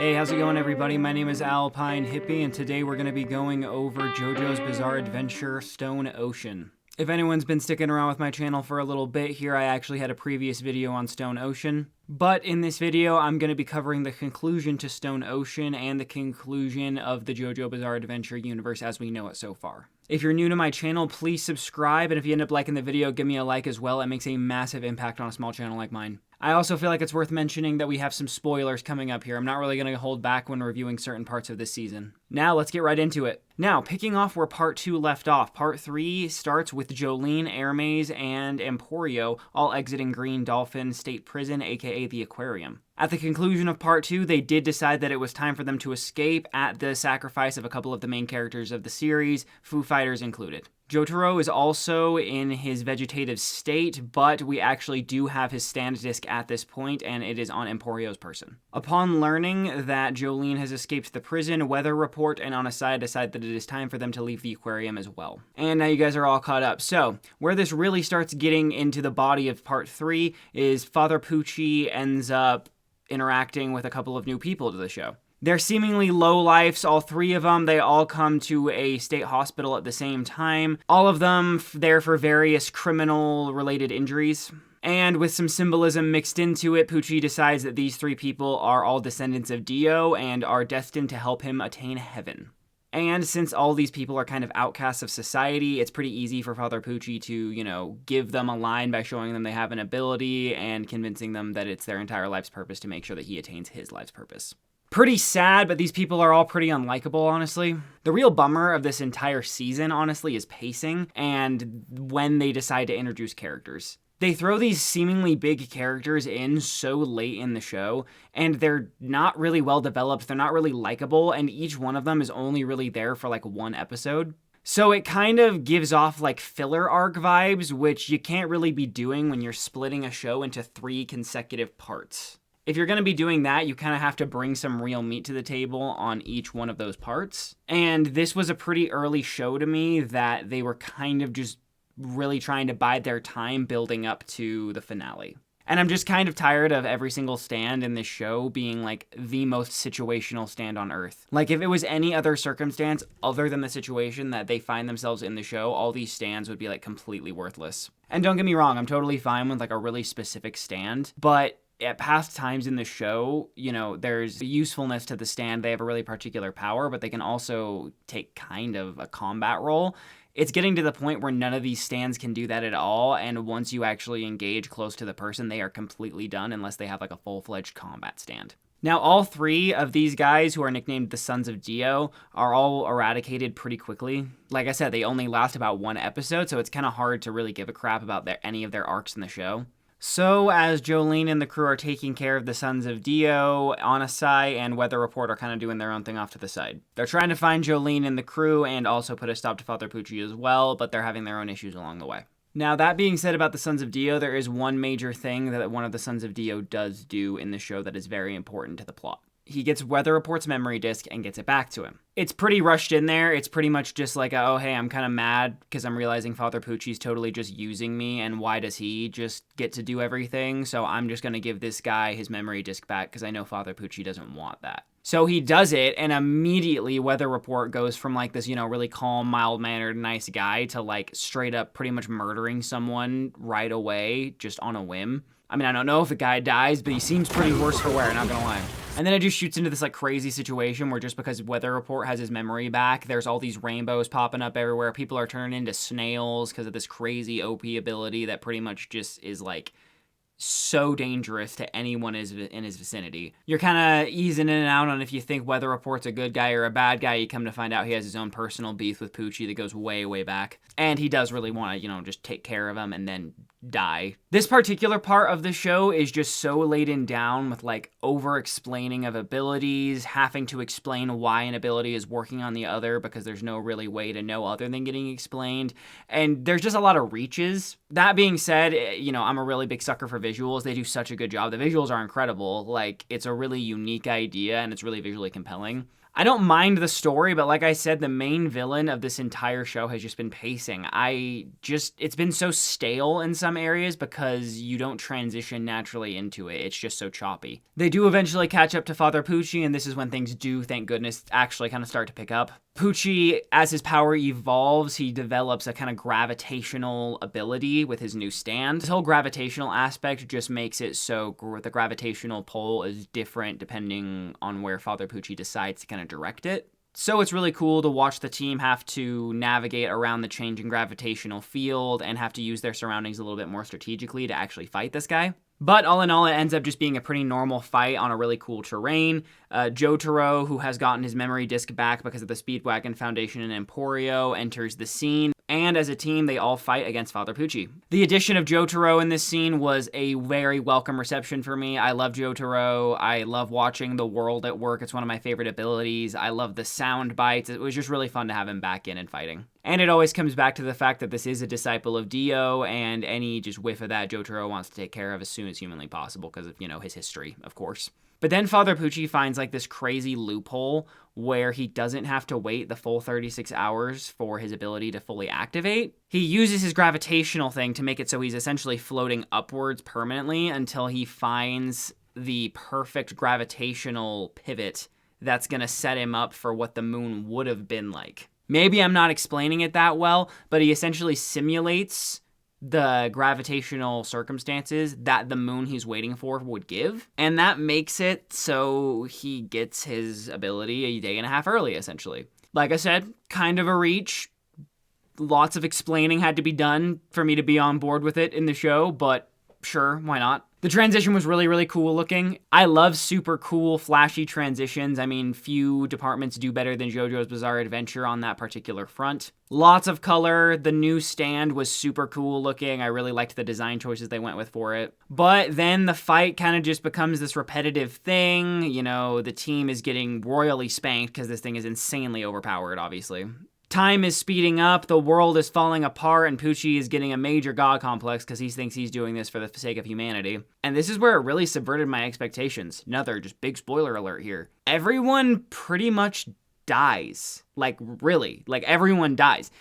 Hey, how's it going, everybody? My name is Alpine Hippie, and today we're going to be going over JoJo's Bizarre Adventure Stone Ocean. If anyone's been sticking around with my channel for a little bit here, I actually had a previous video on Stone Ocean. But in this video, I'm going to be covering the conclusion to Stone Ocean and the conclusion of the JoJo Bizarre Adventure universe as we know it so far. If you're new to my channel, please subscribe, and if you end up liking the video, give me a like as well. It makes a massive impact on a small channel like mine. I also feel like it's worth mentioning that we have some spoilers coming up here. I'm not really going to hold back when reviewing certain parts of this season. Now, let's get right into it. Now, picking off where Part 2 left off, Part 3 starts with Jolyne, Hermes, and Emporio all exiting Green Dolphin State Prison, aka the Aquarium. At the conclusion of Part 2, they did decide that it was time for them to escape at the sacrifice of a couple of the main characters of the series, Foo Fighters included. Jotaro is also in his vegetative state, but we actually do have his stand disc at this point, and it is on Emporio's person. Upon learning that Jolyne has escaped the prison, Weather Report and Onasai decide that it is time for them to leave the aquarium as well. And now you guys are all caught up. So, where this really starts getting into the body of Part 3 is Father Pucci ends up interacting with a couple of new people to the show. They're seemingly lowlifes, all three of them. They all come to a state hospital at the same time. All of them there for various criminal-related injuries. And with some symbolism mixed into it, Pucci decides that these three people are all descendants of Dio and are destined to help him attain heaven. And since all these people are kind of outcasts of society, it's pretty easy for Father Pucci to, give them a line by showing them they have an ability and convincing them that it's their entire life's purpose to make sure that he attains his life's purpose. Pretty sad, but these people are all pretty unlikable, honestly. The real bummer of this entire season, honestly, is pacing and when they decide to introduce characters. They throw these seemingly big characters in so late in the show, and they're not really well developed, they're not really likable, and each one of them is only really there for like one episode. So it kind of gives off like filler arc vibes, which you can't really be doing when you're splitting a show into 3 consecutive parts. If you're going to be doing that, you kind of have to bring some real meat to the table on each one of those parts. And this was a pretty early show to me that they were kind of just really trying to bide their time building up to the finale. And I'm just kind of tired of every single stand in this show being like the most situational stand on earth. Like if it was any other circumstance other than the situation that they find themselves in the show, all these stands would be like completely worthless. And don't get me wrong, I'm totally fine with like a really specific stand, but at past times in the show, there's usefulness to the stand. They have a really particular power, but they can also take kind of a combat role. It's getting to the point where none of these stands can do that at all, and once you actually engage close to the person, they are completely done unless they have like a full-fledged combat stand. Now, all 3 of these guys who are nicknamed the Sons of Dio are all eradicated pretty quickly. Like I said, they only last about 1 episode, so it's kind of hard to really give a crap about any of their arcs in the show. So, as Jolyne and the crew are taking care of the Sons of Dio, Onasai and Weather Report are kind of doing their own thing off to the side. They're trying to find Jolyne and the crew and also put a stop to Father Pucci as well, but they're having their own issues along the way. Now, that being said about the Sons of Dio, there is one major thing that one of the Sons of Dio does do in the show that is very important to the plot. He gets Weather Report's memory disk and gets it back to him. It's pretty rushed in there. It's pretty much just like, oh, hey, I'm kind of mad because I'm realizing Father Pucci's totally just using me, and why does he just get to do everything? So I'm just going to give this guy his memory disk back because I know Father Pucci doesn't want that. So he does it, and immediately Weather Report goes from like this, really calm, mild-mannered, nice guy to like straight up pretty much murdering someone right away just on a whim. I mean, I don't know if the guy dies, but he seems pretty worse for wear, not gonna lie. And then it just shoots into this like crazy situation where just because Weather Report has his memory back, there's all these rainbows popping up everywhere. People are turning into snails because of this crazy OP ability that pretty much just is like so dangerous to anyone in his vicinity. You're kind of easing in and out on if you think Weather Report's a good guy or a bad guy. You come to find out he has his own personal beef with Pucci that goes way, way back. And he does really want to, just take care of him and then die. This particular part of the show is just so laden down with like over-explaining of abilities, having to explain why an ability is working on the other because there's no really way to know other than getting explained. And there's just a lot of reaches. That being said, I'm a really big sucker for visuals. They do such a good job. The visuals are incredible. Like, it's a really unique idea and it's really visually compelling. I don't mind the story, but like I said, the main villain of this entire show has just been pacing. It's been so stale in some areas because you don't transition naturally into it. It's just so choppy. They do eventually catch up to Father Pucci, and this is when things do, thank goodness, actually kind of start to pick up. Pucci, as his power evolves, he develops a kind of gravitational ability with his new stand. This whole gravitational aspect just makes it so the gravitational pull is different depending on where Father Pucci decides to kind of direct it. So it's really cool to watch the team have to navigate around the changing gravitational field and have to use their surroundings a little bit more strategically to actually fight this guy. But all in all, it ends up just being a pretty normal fight on a really cool terrain. Jotaro, who has gotten his memory disc back because of the Speedwagon Foundation and Emporio, enters the scene. And as a team, they all fight against Father Pucci. The addition of Jotaro in this scene was a very welcome reception for me. I love Jotaro. I love watching the world at work. It's one of my favorite abilities. I love the sound bites. It was just really fun to have him back in and fighting. And it always comes back to the fact that this is a disciple of Dio, and any just whiff of that Jotaro wants to take care of as soon as humanly possible because of, his history, of course. But then Father Pucci finds like this crazy loophole where he doesn't have to wait the full 36 hours for his ability to fully activate. He uses his gravitational thing to make it so he's essentially floating upwards permanently until he finds the perfect gravitational pivot that's going to set him up for what the moon would have been like. Maybe I'm not explaining it that well, but he essentially simulates the gravitational circumstances that the moon he's waiting for would give. And that makes it so he gets his ability a day and a half early, essentially. Like I said, kind of a reach. Lots of explaining had to be done for me to be on board with it in the show, but sure, why not? The transition was really, really cool looking. I love super cool, flashy transitions. I mean, few departments do better than JoJo's Bizarre Adventure on that particular front. Lots of color. The new stand was super cool looking. I really liked the design choices they went with for it. But then the fight kind of just becomes this repetitive thing. The team is getting royally spanked because this thing is insanely overpowered, obviously. Time is speeding up, the world is falling apart, and Pucci is getting a major god complex because he thinks he's doing this for the sake of humanity. And this is where it really subverted my expectations. Another just big spoiler alert here. Everyone pretty much dies. Really. Everyone dies.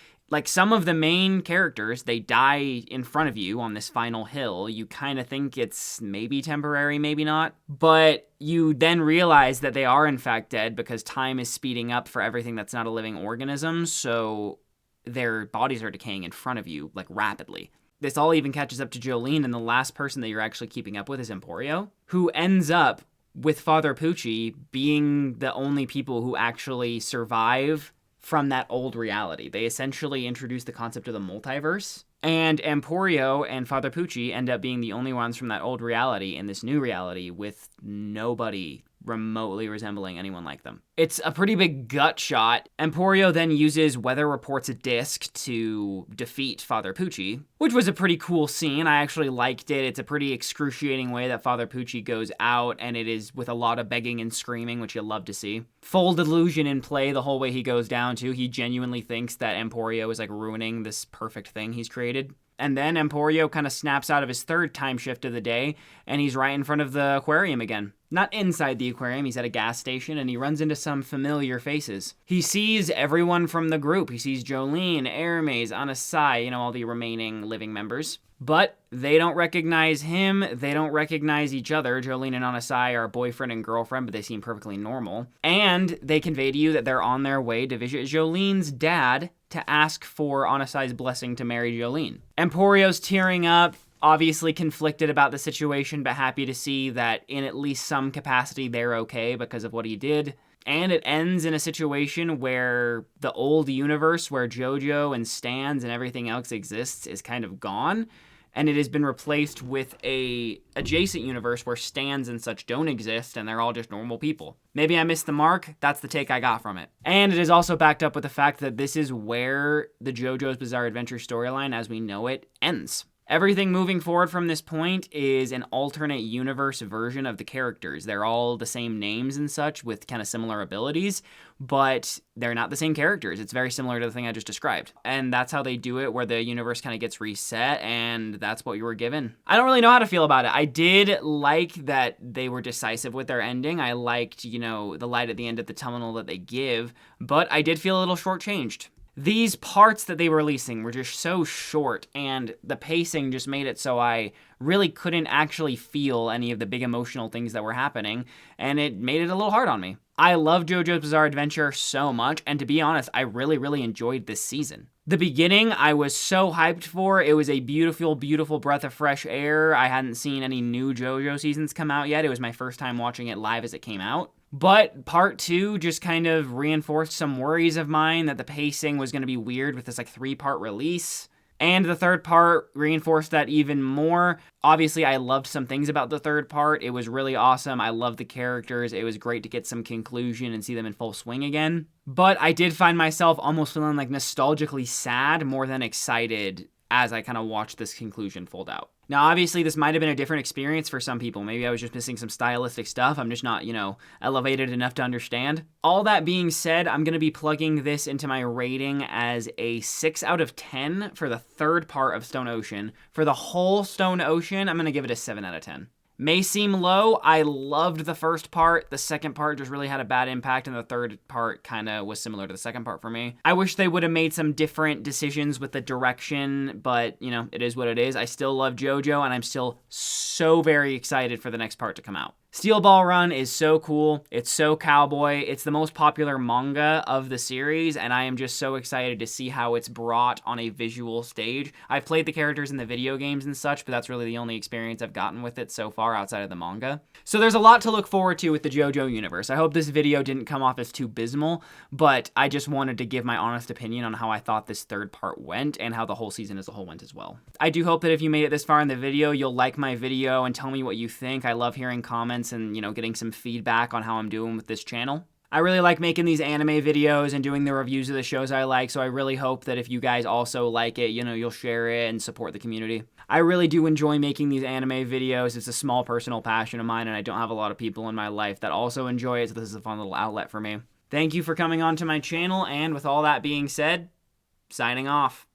Some of the main characters, they die in front of you on this final hill. You kind of think it's maybe temporary, maybe not. But you then realize that they are in fact dead because time is speeding up for everything that's not a living organism. So their bodies are decaying in front of you, rapidly. This all even catches up to Jolene, and the last person that you're actually keeping up with is Emporio, who ends up with Father Pucci being the only people who actually survive from that old reality. They essentially introduced the concept of the multiverse, and Emporio and Father Pucci end up being the only ones from that old reality in this new reality with nobody remotely resembling anyone like them. It's a pretty big gut shot. Emporio then uses Weather Report's disc to defeat Father Pucci, which was a pretty cool scene. I actually liked it. It's a pretty excruciating way that Father Pucci goes out, and it is with a lot of begging and screaming, which you'll love to see. Full delusion in play the whole way he goes down, too. He genuinely thinks that Emporio is ruining this perfect thing he's created. And then Emporio kind of snaps out of his third time shift of the day, and he's right in front of the aquarium again. Not inside the aquarium, he's at a gas station, and he runs into some familiar faces. He sees everyone from the group. He sees Jolene, Hermes, Anasai, all the remaining living members. But they don't recognize him, they don't recognize each other. Jolene and Anasai are boyfriend and girlfriend, but they seem perfectly normal. And they convey to you that they're on their way to visit Jolene's dad to ask for Anasai's blessing to marry Jolene. Emporio's tearing up, obviously conflicted about the situation, but happy to see that in at least some capacity they're okay because of what he did. And it ends in a situation where the old universe where Jojo and Stans and everything else exists is kind of gone. And it has been replaced with a adjacent universe where Stans and such don't exist, and they're all just normal people. Maybe I missed the mark. That's the take I got from it. And it is also backed up with the fact that this is where the JoJo's Bizarre Adventure storyline, as we know it, ends. Everything moving forward from this point is an alternate universe version of the characters. They're all the same names and such with kind of similar abilities, but they're not the same characters. It's very similar to the thing I just described. And that's how they do it, where the universe kind of gets reset, and that's what you were given. I don't really know how to feel about it. I did like that they were decisive with their ending. I liked, you know, the light at the end of the tunnel that they give, but I did feel a little shortchanged. These parts that they were releasing were just so short, and the pacing just made it so I really couldn't actually feel any of the big emotional things that were happening, and it made it a little hard on me. I love JoJo's Bizarre Adventure so much, and to be honest, I really enjoyed this season. The beginning, I was so hyped for. It was a beautiful, beautiful breath of fresh air. I hadn't seen any new JoJo seasons come out yet. It was my first time watching it live as it came out. But part 2 just kind of reinforced some worries of mine that the pacing was going to be weird with this like 3-part release. And the third part reinforced that even more. Obviously, I loved some things about the third part. It was really awesome. I loved the characters. It was great to get some conclusion and see them in full swing again. But I did find myself almost feeling like nostalgically sad more than excited as I kind of watched this conclusion fold out. Now, obviously, this might have been a different experience for some people. Maybe I was just missing some stylistic stuff. I'm just not, elevated enough to understand. All that being said, I'm going to be plugging this into my rating as a 6 out of 10 for the third part of Stone Ocean. For the whole Stone Ocean, I'm going to give it a 7 out of 10. May seem low. I loved the first part. The second part just really had a bad impact, and the third part kind of was similar to the second part for me. I wish they would have made some different decisions with the direction, but, it is what it is. I still love JoJo, and I'm still so very excited for the next part to come out. Steel Ball Run is so cool. It's so cowboy. It's the most popular manga of the series, and I am just so excited to see how it's brought on a visual stage. I've played the characters in the video games and such, but that's really the only experience I've gotten with it so far outside of the manga. So there's a lot to look forward to with the JoJo universe. I hope this video didn't come off as too abysmal, but I just wanted to give my honest opinion on how I thought this third part went and how the whole season as a whole went as well. I do hope that if you made it this far in the video, you'll like my video and tell me what you think. I love hearing comments and, getting some feedback on how I'm doing with this channel. I really like making these anime videos and doing the reviews of the shows I like, so I really hope that if you guys also like it, you'll share it and support the community. I really do enjoy making these anime videos. It's a small personal passion of mine, and I don't have a lot of people in my life that also enjoy it, so this is a fun little outlet for me. Thank you for coming on to my channel, and with all that being said, signing off.